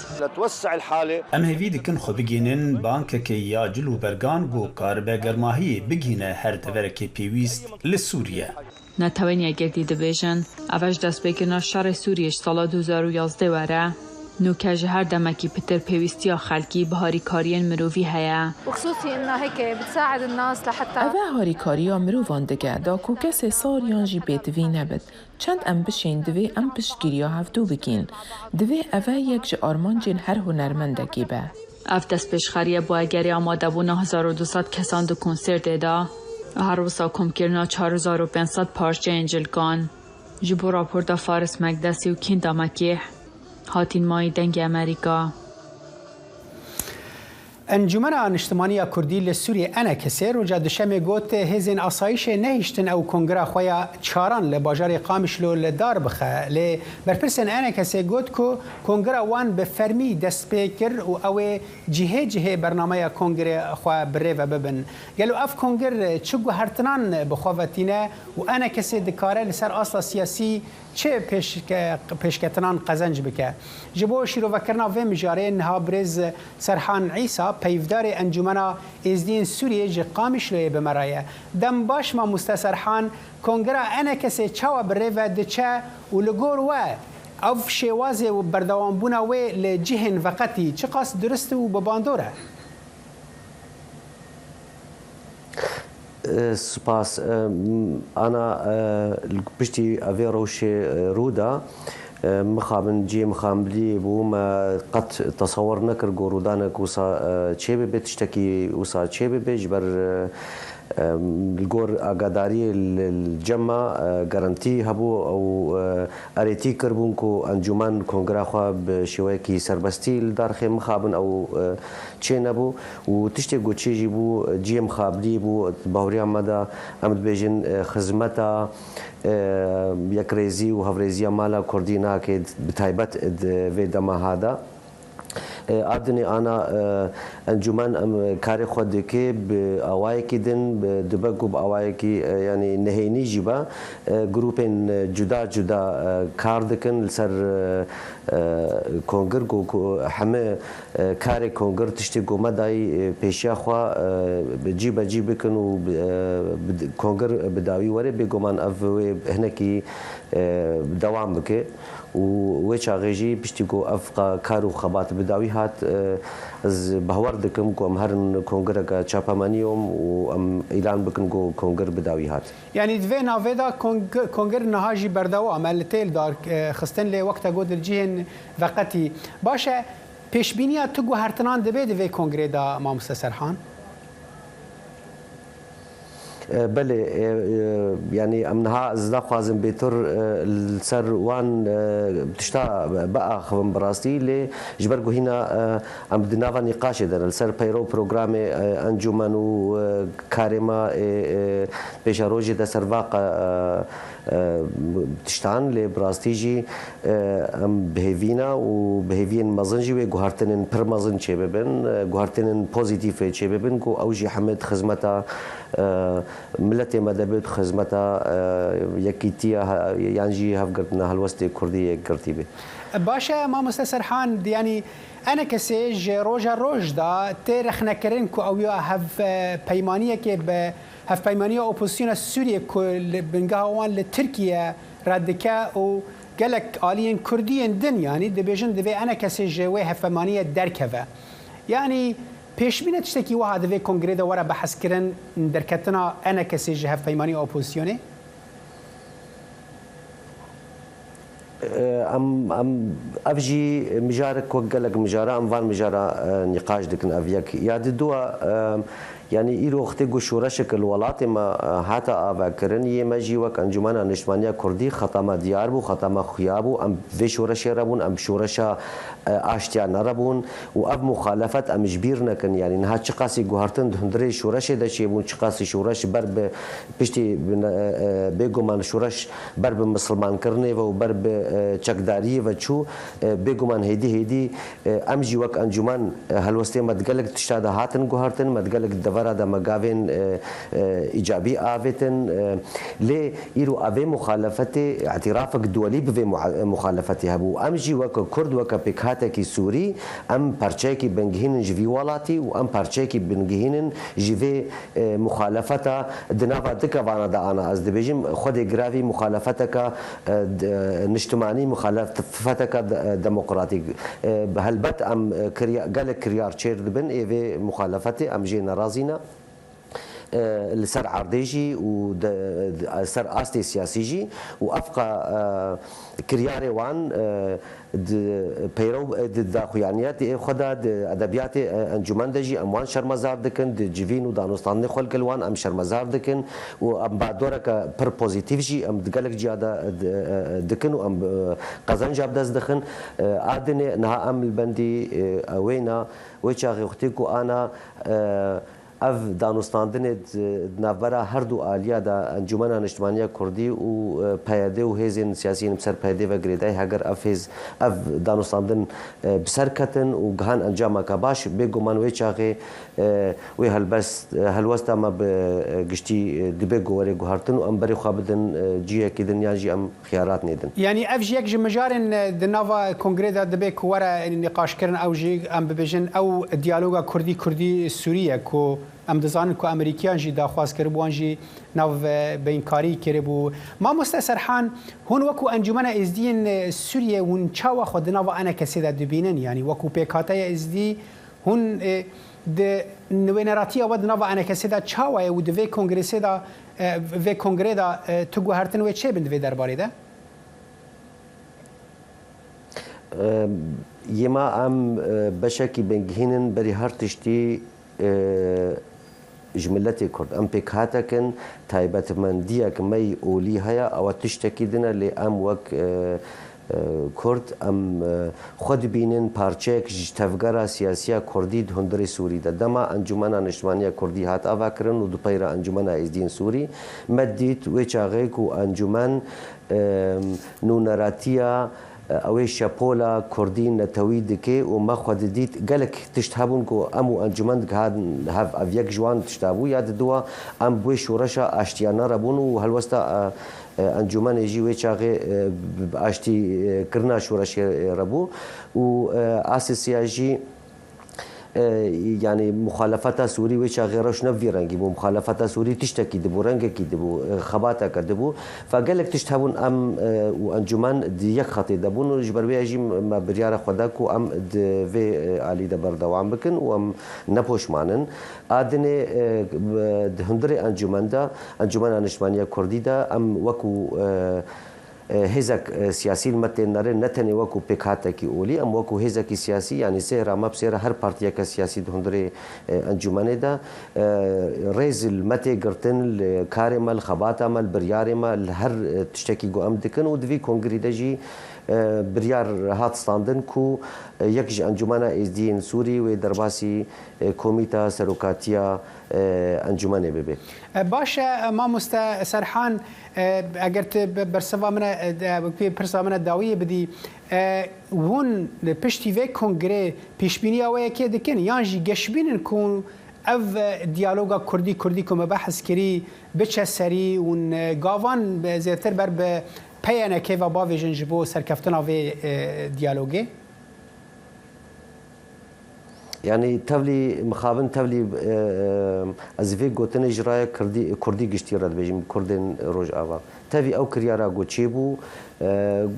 ام هوی دکن خو بگینن بانک که یا جلو برگان بو کاربه گرماهی بگینه هر دورک پیویست لسوریه. نتوانی گردی دبیجن اوش دست بگیرن شر سوریش سال 2011 وره نوکە ji her demekî pitir pêwîstiya xelkî bi harîkariyên mirovî heye. وخصوصي انها هيك بتساعد الناس لحتى Ev harîkariya mirovan dige da ku kesê sariyan jî pêtivî nebit. Çend em bişên divê em piştgiriya hevdû bikin. Divê ev yek ji armancên her hunermendekî be. Ev destpêşxeriye bu egerê amadebûna 1200 kesan di konsertê da, her wisa komkirina 4500 parçeyên cilkan. Ji bo raporda Faris Mekdesî û Kînda Mekîh هاتین مای دنگ امریکا. انجمن نیشتمانی کردی لسوریه انا کسی روجا دشمه گوت هزین آسایش نهیشتن او کنگره خویا چاران لباجار قامشلو لدار بخه ل برپرسن انا کسی گوت کو کنگره وان به فرمی دست پیکر و او جهه برنامه کنگره خو بره و ببن گلو اف کنگر چگو هرتنان بخواتینه و انا کسی دکاره لسر اصل سیاسی چه پیشکتنان قزنج بکه جبو شیرو وکرنا و مجاره نها برز سرحان عیسی پیفدار انجمنا ازدین سوریه جی قامش لوی بمرایه دم باش ما مستسرحان کنگره انا کسی چاوا بره و دچه و لگور و او شوازه و بردوان بونا و لجهن وقتی چه قاس درست و بباندوره سپاس انا بشتي افي روشي رودا مخابن جي مخامبلي بو ما قد تصور نكر جورودانك وسا تشيبي بتشتكي وسا تشيبي بجبر الجور اقداري الجمع جارانتي هبو او اريتي كربونكو انجمان كونغراخوا بشويكي سربستيل دارخي مخابن او تشينبو وتشتي جوتشي بو جي مخابلي بو باوريا مدى امد بيجن خدمتا يكريزي وهفريزيا مالا كوردينا كد بتايبت في دما هذا أدني أنا أنجمان أم كاري خودكي بأوايكي دن بدبقو بأوايكي يعني نهيني جبا جروبين جدا كاردكن لسر كونغر جو حمى كاري كونغر تشتغو مداي بيشيا خوا بجيبكن و كونغر بداوي وري بيجومان أفوي هناكي دوام بكي وويش غيجي بيشتغو أفقا كارو خبات بداوي هات از بهور دكم كو ام هرن كونغرا تشابامانيوم و ام اعلان بكن كو كونغر بداوي هات يعني دفينا فيدا كونغر نهاجي بردوام التيل دار خستن لي وقت جود الجهن وقتي باشا بيشبينيا تگو هرتنان دبي دفي كونغري دا ما مستسرحان بله يعني امنها زدا خوازم بيتر السر وان بتشتا بقى خبن براسي لي جبرجو هنا ام دنافا نقاش در السر بيرو برنامج انجمن و كارما بيشاروجي دا سرواق تشتان لبراستيجي ام بهيفينا وبهيفين مازنجي وغهرتن بر مازن شبابن غهرتن بوزيتيف شبابن كو اوجي حمد خدمتا ملت مدبت خدمتا يكيتيا يانجي هفقرتنا هالوسط كردي كرتيبه باشا ما مستسرحان يعني انا كسيج روج دا تاريخ نكرين كو او هف بيمانيه كي هف بيمانيه اوبوزيسيون سوريا كو بنغاوان لتركيا رادكا و قالك الين كرديين دن يعني دبيجن دبي انا كسيج وي هف بيمانيه دركفه يعني پیشبینه تشتکی واحد في کنگره دا ورا بحث کردن درکتنا انا کسی جهف پیمانی اپوزیسیونه ام افجي مجارك وقالك مجارة ام فان مجارة نقاش دكن افيك ياد دوا يعني إيرو اختيجو شورشك الولات ما حتى أفكرن يمجي وك أنجمنا نشمانيا كردي ختمة دياربو ختمة خيابو أم في شورش ربون أم شورشة أشتيا نربون وأب مخالفة أم جبيرنا كن يعني نها تقاسي جوهرتن دهندري شورش ده شيء بون تقاسي شورش برب بيشتي بيجو من شورش برب مسلمان كرني وبرب تقداري وشو بيجو من هدي أم جي وك أنجمان هالوستي ما تقلق تشتاد هاتن جوهرتن ما تقلق دفر برا دا مقابين إيجابي آفتن لي إيرو أبي مخالفة اعترافك دولي بفي مخالفتها بو أمجي وك كرد وك بكهاتك سوري أم بارچاكي بنجهين جفي والاتي وأم بارچاكي بنجهين جفي مخالفتا دنافا دكا وانا دا أنا از دبيجم خود جرافي مخالفتك نجتماني مخالفتك ديمقراطي بهالبت أم قالك كريار تشير دبن إيفي مخالفتي أم جينا رازينا لسر عرديجي وسر آستي سياسيجي وأفقى كرياري وان بيرو د خويانيات خدا ادبيات انجمن دجي اموان شرمزار دكن د جيفين ودانوستان خلق الوان ام شرمزار دكن وام بعدورك بر بوزيتيف جي ام دقلك جياده دكن وام قزن جاب دز دخن ادني نها ام البندي وينا ويشاغي اختيكو انا اف دانوستاندن نافبرا هر دو آلیا دا انجمن اجتماعی کردی و پیاده و هزین سیاسیین بسر پیاده و گریدای هگر اف دانوستاندن بسر کتن و گهان انجام کباش بگمان وی چاقه وی هلوست ما بگشتی دبی گوره گوهرتن و ام بری خوابدن جیه که دنیا جی ام خیارات نیدن. یعنی اف جیک جمجارن دنوا کنگره دبی کوره نقاش کردن او جی ام ببیجن او دیالوگا کردی سوریه کو ام دزانن کو امریکیان جی داخواست کرد بوان جی ناو بینکاری کرد بو ما مستسرحان هون وکو انجمن ازدین سوریه ون چاوا خود ناو انا کسی دا دبینن یعنی وکو پیکاتای ازدی هون د نوینراتی ود ناو انا کسی دا چاوا و د کنگرس دا و کنگره دا تو گوهرتن و چه بند و درباره ده یما ام بشکی بنگهینن بری هر تشتی جملتي كرد ام بكهاتكن تايبت من ديك مي اولي هيا او تشتكي دنا لام وك كرد ام خود بينن پارچيك تفگرا سياسيه كردي هندري سوري دما انجمن اجتماعيه كردي هات افكرن و دوبيرا انجمن ازدين سوري مديت وچاغيكو انجمن نونراتيا اوی شپولا کردین نتوی دکی و ما خود دید گلک تشتهبون کو امو انجمن هاد هاف اویک جوان تشتهبو یاد دوا ام بوی شورشا اشتیانا ربون و هلوستا انجمن جی وی چاغه اشتی کرنا شورش ربو و اساسیا جی يعني مخالفات سوري ويش غيرش نفي رنجي بو مخالفات سوري تشتكي دبو رنجي كي دبو خباتا كدبو فقال لك تشتهبون ام وانجمان ديك خطي دبون جبر بيجي ما بريار خداكو ام في علي دبر دوام بكن وام نبوش مانن ادني هندري انجمان دا انجمان انشمانيه كردي دا ام وكو هزك سياسي المتن نرى نتني وكو بكاتكي أولي أم وكو هزك سياسي يعني سيرة ما بسيرة هر بارتيا كسياسي دهندري أنجمانه دا رئيس المتى قرتن الكارمة الخباتة مال بريارة مال هر تشتكي جو أم دكن ودفي كونغري دجي بريار هات ستاندن كو يكج أنجمانه إزدين سوري ودرباسي كوميتا سروكاتيا أنجمانه ببي باشا ما مستسرحان اگرت برسوا من داویه بدی هون پشتی و کنگره پیشبینی آوه که دکن یعنی گشبینن کن او دیالوگا کردی که مبحث کری بچه سری ون گاوان زیادتر بر به پیانه که و باوی جنجبو سرکفتن آوه دیالوگه يعني تولي مخابن تولي ازفي قوتن اجراء كردي قشتي رد بيجم كردن روج آوا تبي او كريارا قوتشيبو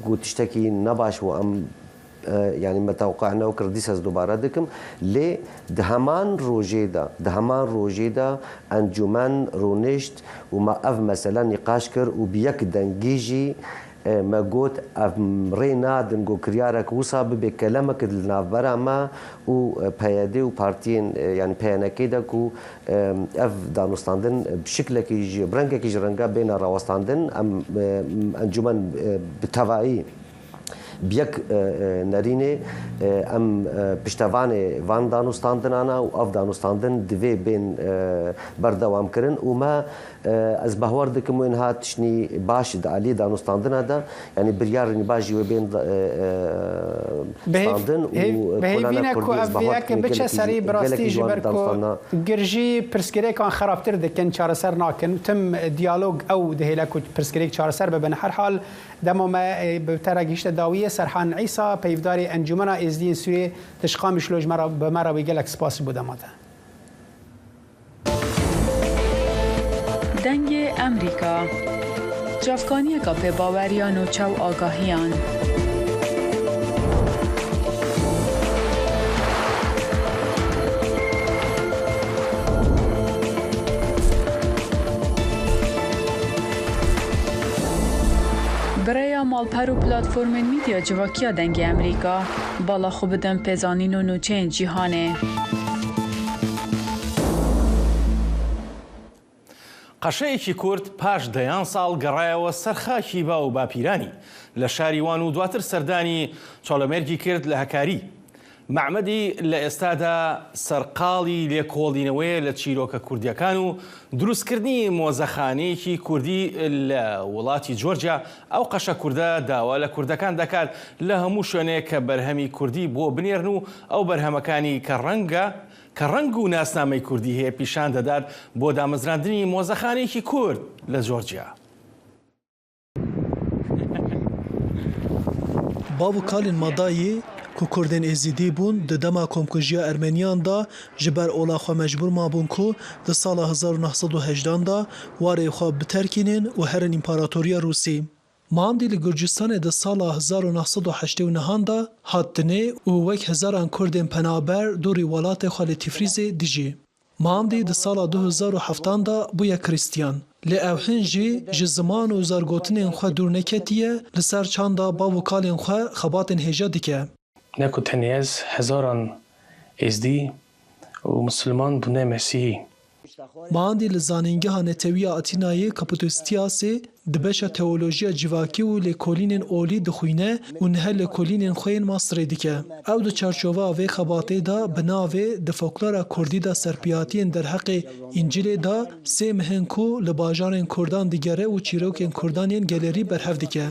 قوتشتكي نباش وام يعني متوقعنا وكرديس از دوباره دكم لي دهمان روجيدا انجمن رونشت وما اف مثلا نقاش كر وبيك دنجيجي ما قلت رينا دنجو كريارك وصاب بكلامك النافبرا ما وبيادي وبارتين يعني بيانا كده كو اف دانوستاندن بشكل كي برنجا كي جرنجا بين راوستاندن ام انجمن بتوائي بیک نرینه ام پشتوانه وان دانوستاندنانا و اف دانوستاندن دوی بین بردوام کرن و ما از بهوار دکم اینها تشنی باش علی دانوستاندنا دا یعنی بریار باجی و بین استاندن و کلانا کردی از بهوار که بچه سری براستی جبر کو گرجی پرسکری کان خرابتر دکن چارسر ناکن تم دیالوگ او دهلا کو پرسکری چارسر ببن هر حال دما ما بترگیشت داویه سرحان عیسی پیفداری انجمن ازدین سوریه تشقام شلوج مرا به مرا ویگلک سپاس بودماده دنگ امریکا جافکانی کاپ باوریان و چو آگاهیان برای مالپر و پلاتفورم میدیا جواکیا دنگ امریکا بالا خوبدن پزانین و نوچین جیهانه قەشەیەکی کورد پاش دەیان ساڵ گەڕایەوە سەرخاکی با و باپیرانی لە شاریوان و دواتر سەردانی چۆڵەمێرگی کرد لە هەکاری. محمەدی لە ئێستادا سەرقاڵی لێکۆڵینەوەی لە چیرۆکە کوردیەکان و دروستکردنی مۆزەخانەیەکی کوردی لە وڵاتی جۆرجیا ئەو قەشە کووردە داوا لە کوردەکان دەکات لە هەموو شوێنێک کە بەرهەمی کوردی بۆ بنێرن و ئەو بەرهەمەکانی کە ڕەنگ و ناسنامەی کوردی هەیە پیشان دەدات بۆ دامەزراندنی مۆزەخانەیەکی کورد لە جۆرجیا. باو کالین مادایی کو کردن ازیدی بون د دما کمکوژیا ارمنیان دا جبر اولا خو مجبور مابون کو د سال 1918 دا واره خو بترکینن و هرن امپراتوریا روسی ماندی لگرجستان د سال 1989 دا هاتنه و وک هزاران کردن پنابر دوری ولات خو تفریز دیجی ماندی د سال 2007 دا بویا کریستیان لأوهن جی زمان و زرگوتنین خو دورنکتیه لسر چاندا باو کالین خو خباتن هجا دیکه نکو تنیز هزاران ازدی و مسلمان بونه مسیحی. ماندی لزانینگه ها نتوی آتینای کپوتوستیاسی دبشا تئولوژیا جواکی و لکولینین اولی دخوینه و نه لکولینین خوین ماستر دیکه. او دو چارچوبه و خباته دا بناوه دفوکلارا کردی دا سرپیاتین در حق انجیل دا سه مهنکو لباجان کردان دیگره و چیروکین کردانین گلری برهف دیکه.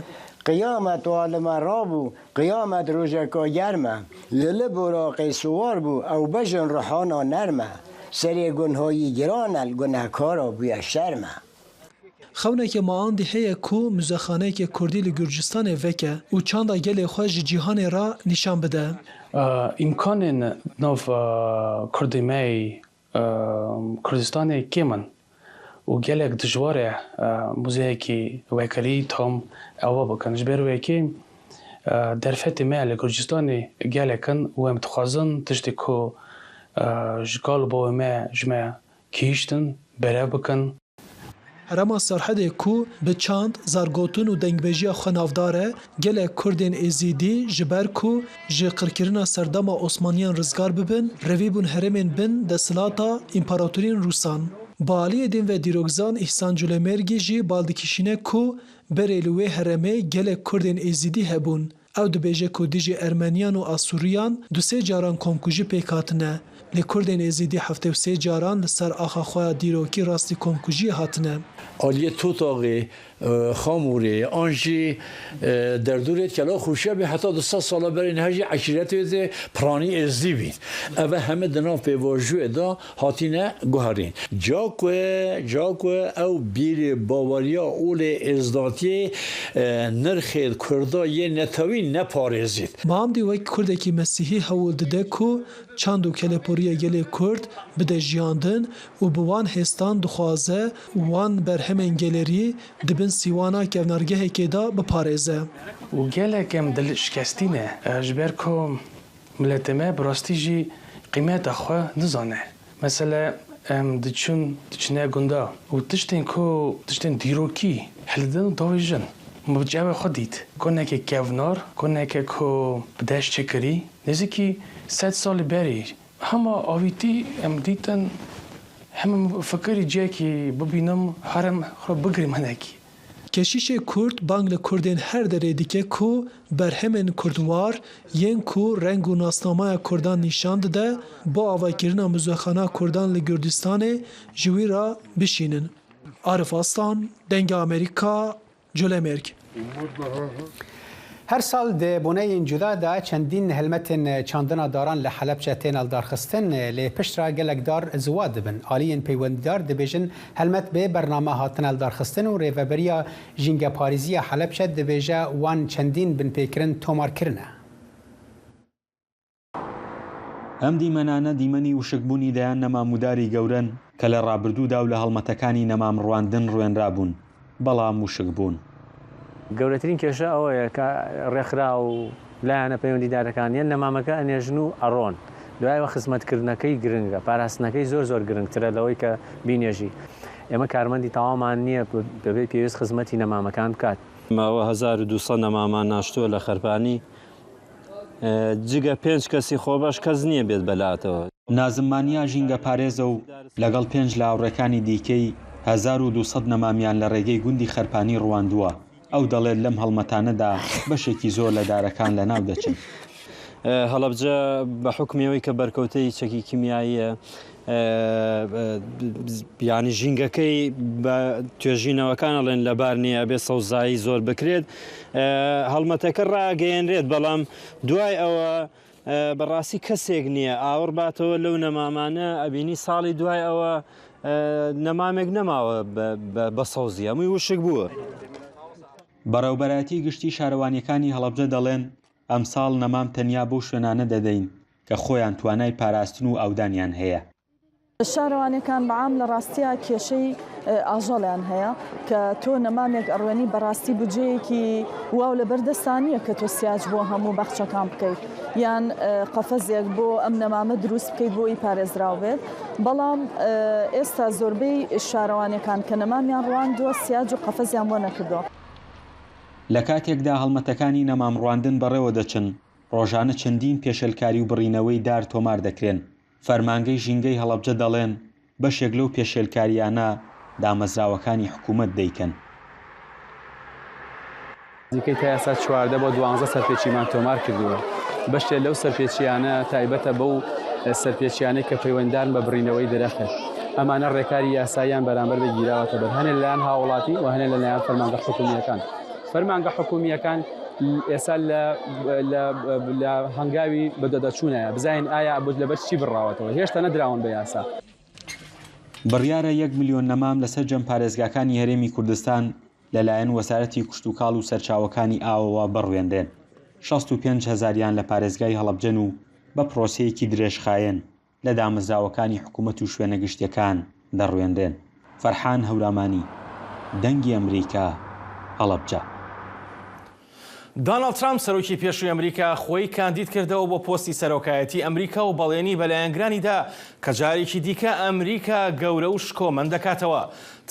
قیامت عالم رابو قیامت روزکا گرمه لله براقی سوار بو او بجن رحانا نرمه سری گنهایی گران گنهکارا بویا شرمه خونه که معاندی هیه کو مزخانه که کردی لگرجستان وکه و چاندا گل خوش جیهان را نشان بده امکان ناف کردیمه کردستان کیمن و گلک دجواره موزه کی وکلی تام او بکنش بروی کی در فت مال گرجستانی گلکن و متخازن تشتی کو جقال با ما جمع کیشتن برا بکن هرما سرحد کو به چاند زرگوتون و دنگبجی خنافداره گله کردین ازیدی جبر کو جه قرکرنا سردما عثمانیان رزگار ببن روی بون هرمین بن دسلاتا امپراتورین روسان بالی دین و دیروگزان احسان جولمرگی جی بالدکشینه کو بریلوی هرمه گله کردین ازیدی هبون او دبیجه کو دیجی ارمنیان و آسوریان دو سه جاران کمکوژی پیکاتنه لکردین ازیدی 73 جاران لسر آخا خواه دیروکی راستی کمکوژی هاتنه آلیه توتاقی خاموری آنجی در دورت کلا خوشه به حتی 200 ساله برای هجی عشیرت ویده پرانی ازدی بید اوه همه دناف به واجوه دا هاتینه گوهرین جاکوه او بیر باوریا اول ازداتی نرخید کرده یه نتوی نپارزید ما هم دیوک کرده که مسیحی حول دده که چند و کلپوری گل کرد بده جیاندن و بوان هستان دخوازه وان برهمن گلری دبن سیوانا که نرگه که دا بپارزه و گله کم دل شکستینه جبر که ملت ما براستی جی قیمت خواه نزانه مثلا دچنه گنده و تشتین دیروکی حلدن داویجن مبجاوه خودید کنه که کونار کنه که بدش چکری نزدیکی 100 سال بری همه آویتی دیدن همه فکری جایی که ببینم هرم خراب بگریم هنکی کشیش کرد بانگ لکردین هر دره دیگه کو برهمن کردوار ین کو رنگ و ناسنامه کردان نشاند ده با آوایکرنا مزوخانه کردان لگردستان جوی را بشینن. عارف آستان، دنگ امریکا، جولمرگ. هر سال ده بونه جدا ده چندین هلمتن چاندنا داران لحلب چتین الدارخستن لپشترا گلک دار زواد بن آلین پیونددار دبیجن هلمت به برنامه هاتن الدارخستن و ریوبریا جنگ پاریزی حلب چت دبیجا وان چندین بن پیکرن تومار کرنه. ئەم دیمەنانە دیمەنی وشکبوونی دەیان نەماموداری گەورن کە لە ڕابردوودا و لە هەڵمەتەکانی نەمامڕواندن ڕوێنرابوون بەڵام وشک بوون. گەورەترین کێشە ئەوەیە کە ڕێکخرا و لایەنە پەیوەندیدارەکانیان نەمامەکە ئەنێژن و ئەڕۆن دوایەوە خزمەتکردنەکەی گرنگە پاراستنەکەی زۆر گرنگترە لەوەی کە بینێژی ئێمە کارمەندی تەوامان نییە بەبێ پێویست خزمەتی نەمامەکان بکات. ماوە 1200 نەمامان ناشتووە لە خەرپانی جگە 5 کەسی خۆبەش کەس نییە بێت بەلاتەوە. نازممانیا ژینگە پارێزە و لەگەڵ 5 لاوڕەکانی دیکەی 1200 نەمامیان لە ڕێگەی گوندی خەرپانی ڕواندووە. ئەو دەڵێت لەم هەڵمەتانەدا بەشێکی زۆر لە دارەکان لە ناو دەچن. هەڵەبجە بە حکمیەوەی کە بەرکەوتەی چەکی کیمیاییە یانی ژینگەکەی بە توێژینەوەکان ئەڵێن لەبار نییە بێ سەوزایی زۆر بکرێت هەڵمەتەکە ڕاگەیەنرێت بەڵام دوای ئەوە بەڕاستی کەسێک نییە ئاور باتەوە لەو نەمامانە ئەبینی ساڵی دوای ئەوە نەمامێک نەماوە بە سەوزی هەمووی وشک بووە. بەڕێوبەرەتی گشتی شارەوانیەکانی هەڵەبجە دەڵێن ئەم ساڵ نەمام تەنیا بۆ شوێنانە دەدەین کە خۆیان توانای پاراستن و ئەودانیان هەیە. شارەوانەکان بەعام لە ڕاستیە کێشەی ئاژەڵیان هەیە کە تۆ نەمامێک ئەڕوێنی بەڕاستی بجەیەکی واو لە بەردەستانیە کە تۆ سیاج بۆ هەموو بەخچەکان بکەیت یان قەفەزێک بۆ ئەم نەمامە دروست بکەیت بۆی پارێزراو بێت بەڵام ئێستا زۆربەی شارەوانەکان کە نەمامیان ڕواندووە سیاج و قەفەزیان بۆ نەکردووە. لە کاتێکدا هەڵمەتەکانی نەمامڕواندن بەڕێوە دەچن ڕۆژانە چەندین پێشەلکاری و بڕینەوەی دار تۆمار دەکرێن. فەرمانگەی ژینگەی هەڵەبجە دەڵێن بەشێک لەو پێشێلکاریانە دامەزراوەکانی حکوومەت دەیکەن. دیکەی تا ئێستا 14 بۆ 12 سەرپێچیمان تۆمار کردووە. بەشێک لەو سەرپێچیانە تایبەتە بەو سەرپێچیانەی کە پەیوەنددار بە بڕینەوەی دەرەخێت. ئەمانە ڕێکاری یاساییان بەرامبەر بە گیراوەتە بەر هەنێ لەلایەن هاوڵاتی و هەنێ لەلایەن فەرمانگە حکوومیەکان. فەرمانگە حکوومیەکان ئێستا لە هەنگاوی بەدەدەچوونەیە بزانین ئایا لەبەر چی بڕاوەتەوە هێشتا نەدراون بە یاسا. بڕیارە 1 ملیۆن نەمام لەسەر جەم پارێزگاکانی هەرێمی کوردستان لەلایەن وەزارەتی کشتوکاڵ و سەرچاوەکانی ئاوەوە بڕوێندێن 65,000یان لە پارێزگای هەڵەبجەن و بە پرۆسەیەکی درێژخایەن لە دامەزراوەکانی حکوومەت و شوێنە گشتیەکان دەڕوێندێن. فەرحان هەورامانی دەنگی ئەمریکا هەڵەبجە. دۆناڵد ترامپ سەرۆکی پێشووی ئەمریکا خۆی کاندید کردەوە بۆ پۆستی سەرۆکایەتی ئەمریکا و بەڵێنی بەلایەنگرانیدا کە جارێکی دیکە ئەمریکا گەورە و شکۆمەند دەکاتەوە.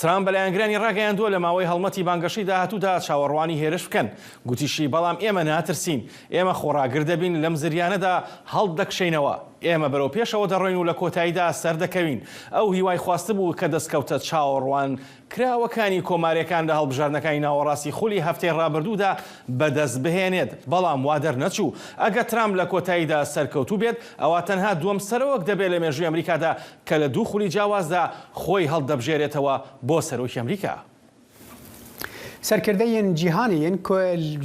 ترامپ بەلایەنگرانی ڕاگەیاندووە لە ماوەی هەڵمەتی بانگەشەی داهاتوودا چاوەڕوانی هێرش بکەن. گوتیشی بەڵام ئێمە ناترسین ئێمە خۆڕاگر دەبین لەم زریانەدا هەڵ دەکشینەوە ئێمە بەرەو پێشەوە دەڕۆین و لە کۆتاییدا سەر دەکەوین. ئەو هیوای خواسته بوو کە دەستکەوتە چاوەڕوان کراوەکانی کۆماریەکان لە هەڵبژاردنەکانی ناوەڕاستی خولی هەفتەی ڕابردوودا بەدەست بهێنێت بەڵام وا دەرنەچوو. ئەگە ترامپ لە کۆتاییدا سەرکەوتوو بێت ئەوە تەنها دووەم سەرۆک دەبێت لە مێژووی ئەمریکادا کە لە دوو خولی جیاوازدا خۆی هەڵدەبژێرێتەوە بۆ سەرۆکی ئەمریکا. سەرکردەیەن جیهانیین کە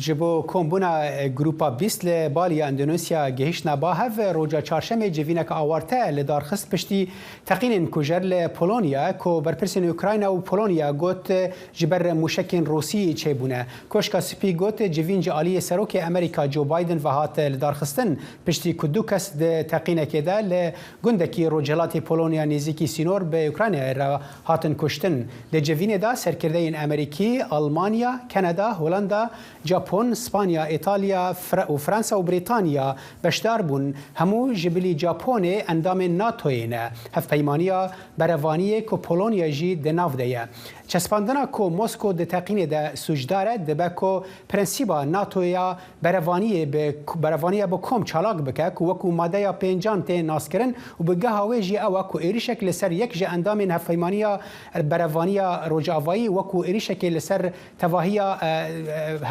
ji bo kombûna Grupa 20 li Baliya Endonêsya gihîştna bahev roja çarşemê civîneka awarte li darxist piştî teqînên kujer li Polonyaya ku berpirsên Ukrayna û Polonya got ji ber mûşekên Rûsiyê çêbûne. Koşka spî got civîn ji aliyê serokê Amerîka Joe Biden ve hat li darxistin piştî ku du kes di teqînekê de li gundekî Rojhilatê Polonya nêzîkî sînor bi Ukraynayê re hatin kuştin. Li civînê de serkirdeyên Amerîkî, Almanya, Kanada, Hollanda, Japon, Spanya, İtalya û Fransa û Brîtanya beşdar bûn hemû ji bilî Japonê endamên NATOyê ne. Hevpeymaniya berevaniyê ku Polonya jî di nav de ye. Çespandina ku Mosko di teqînê de sûcdar e dibe ku prensîba NATOya berevaniya bi kom çalak bike ku wekû madeya pêncan tê naskirin û bi geha wê jî ew ku êrişek li ser yek ji endamên hevpeymaniya berevaniya rojavayî wekû êrişekê li ser تواهی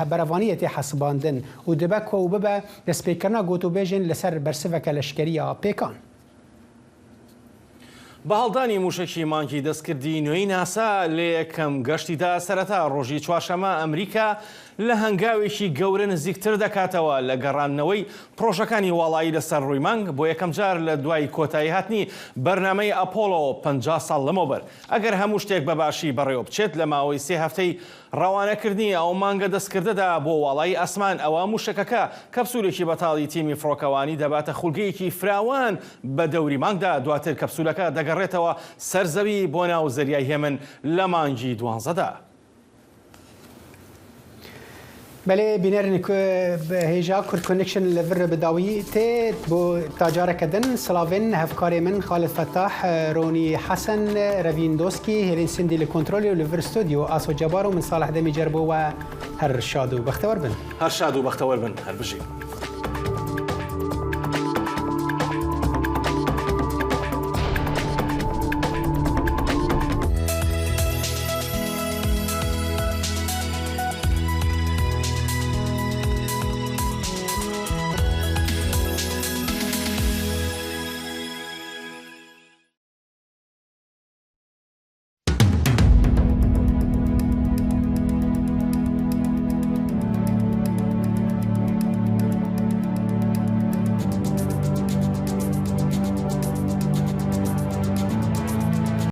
برافانیت حسباندن و دبک و ببه دسپیکرنا گوتو بیجن لسر برسوک لشکریا پیکان. بەهەڵدانی موشکی مانگی دەستکردی نوێی ناسا لە یەکەم گەشتیدا سەرەتا ڕۆژی چوارشەمە ئەمریکا لە هەنگاوێکی گەورە نزیکتر دەکاتەوە لە گەڕانەوەی پرۆژەکانی وڵایی لەسەر ڕووی مانگ بۆ یەکەم جار لە دوای کۆتایی هاتنی بەرنامەی ئەپۆلۆ 50 ساڵ لەمەوبەر. ئەگەر هەموو شتێک بەباشی بەڕێوە بچێت لە ماوەی 3 هەفتەی ڕەوانەکردنی ئەو مانگە دەستکردەدا بۆ وڵایی ئاسمان ئەوە موشکەکە کەپسولێکی بەتاڵی تیمی فڕۆکەوانی دەباتە خولگەیەکی فراوان بە دەوری مانگدا دواتر کەپسولەکە دەگەڕێتەوە سەرزەوی بۆ ناو زەریای هێمن لە مانگی 12دا. بله بینرن که هیجا کرد کنکشن لور بداوی ته با تاجر کدن سلاوین هفکار من خالد فتاح رونی حسن روین دوسکی هرین سندی لکنترولی و لور استودیو آسو جبارو من صالح دمی جربو و هر شادو بختور بن هر بجی